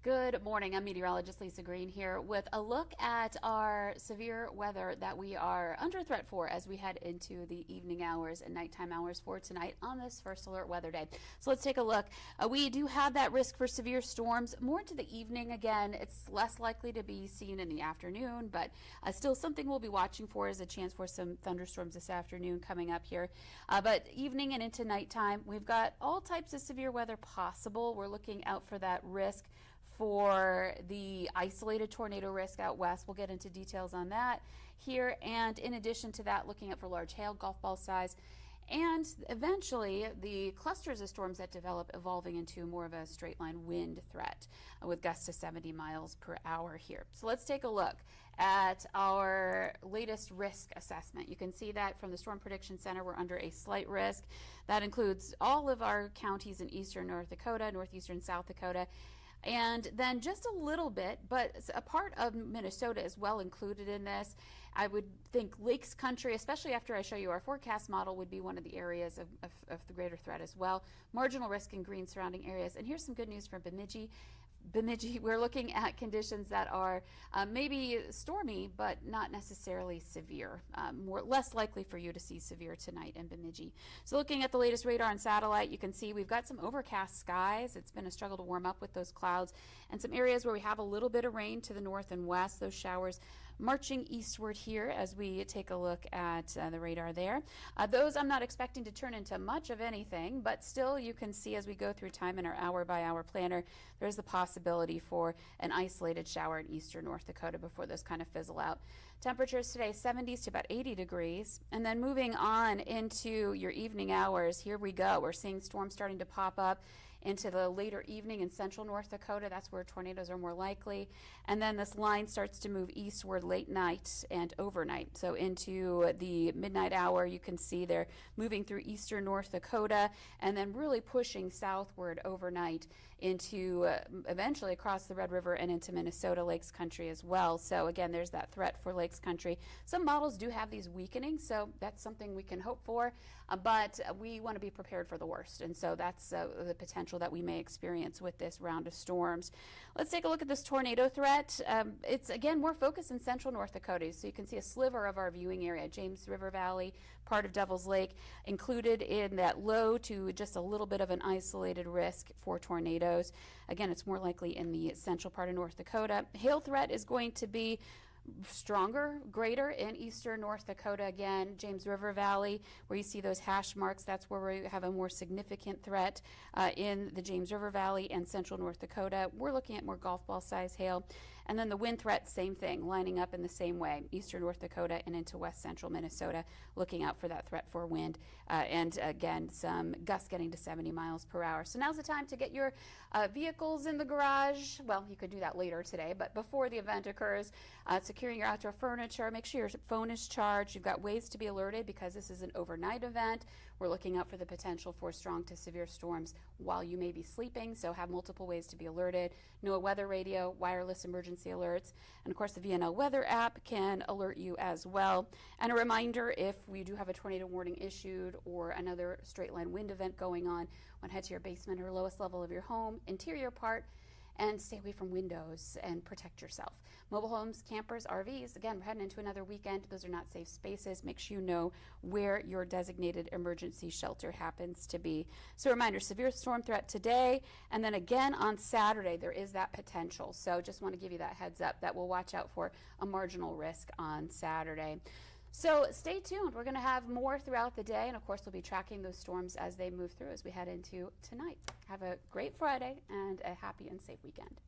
Good morning. I'm meteorologist Lisa Green here with a look at our severe weather that we are under threat for as we head into the evening hours and nighttime hours for tonight on this first alert weather day. So let's take a look. We do have that risk for severe storms more into the evening. Again, it's less likely to be seen in the afternoon, but still something we'll be watching for is a chance for some thunderstorms this afternoon coming up here. But evening and into nighttime, we've got all types of severe weather possible. We're looking out for that risk for the isolated tornado risk out west. We'll get into details on that here. And in addition to that, looking out for large hail, golf ball size, and eventually the clusters of storms that develop evolving into more of a straight line wind threat with gusts to 70 miles per hour here. So let's take a look at our latest risk assessment. You can see that from the Storm Prediction Center, we're under a slight risk. That includes all of our counties in eastern North Dakota, northeastern South Dakota, and then just a little bit, but a part of Minnesota is well included in this. I would think Lakes Country, especially after I show you our forecast model, would be one of the areas of the greater threat as well. Marginal risk in green surrounding areas. And here's some good news from Bemidji. We're looking at conditions that are maybe stormy, but not necessarily severe. Less likely for you to see severe tonight in Bemidji. So looking at the latest radar and satellite, you can see we've got some overcast skies. It's been a struggle to warm up with those clouds, and some areas where we have a little bit of rain to the north and west. Those showers marching eastward here as we take a look at the radar there. Those I'm not expecting to turn into much of anything, but still you can see as we go through time in our hour-by-hour planner, there's the possibility for an isolated shower in eastern North Dakota before those kind of fizzle out. Temperatures today 70s to about 80 degrees, and then moving on into your evening hours, here we go. We're seeing storms starting to pop up into the later evening in central North Dakota. That's where tornadoes are more likely. And then this line starts to move eastward late night and overnight. So into the midnight hour, you can see they're moving through eastern North Dakota and then really pushing southward overnight into eventually across the Red River and into Minnesota Lakes Country as well. So again, there's that threat for Lakes Country. Some models do have these weakening, so that's something we can hope for, but we want to be prepared for the worst. And so that's the potential that we may experience with this round of storms. Let's take a look at this tornado threat. It's again more focused in central North Dakota, so you can see a sliver of our viewing area. James River Valley, part of Devil's Lake, included in that low to just a little bit of an isolated risk for tornadoes. Again, it's more likely in the central part of North Dakota. Hail threat is going to be stronger, greater in eastern North Dakota. Again, James River Valley, where you see those hash marks, that's where we have a more significant threat in the James River Valley and central North Dakota. We're looking at more golf ball size hail. And then the wind threat, same thing, lining up in the same way, eastern North Dakota and into west central Minnesota, looking out for that threat for wind. And again, some gusts getting to 70 miles per hour. So now's the time to get your vehicles in the garage. Well, you could do that later today, but before the event occurs, securing your outdoor furniture, make sure your phone is charged. You've got ways to be alerted because this is an overnight event. We're looking out for the potential for strong to severe storms while you may be sleeping, so have multiple ways to be alerted. NOAA weather radio, wireless emergency alerts, and of course the VNL weather app can alert you as well. And a reminder, if we do have a tornado warning issued or another straight line wind event going on, head to your basement or lowest level of your home, interior part, and stay away from windows and protect yourself. Mobile homes, campers, RVs, again, we're heading into another weekend. Those are not safe spaces. Make sure you know where your designated emergency shelter happens to be. So reminder, severe storm threat today, and then again on Saturday, there is that potential. So just want to give you that heads up that we'll watch out for a marginal risk on Saturday. So stay tuned. We're going to have more throughout the day, and of course we'll be tracking those storms as they move through as we head into tonight. Have a great Friday and a happy and safe weekend.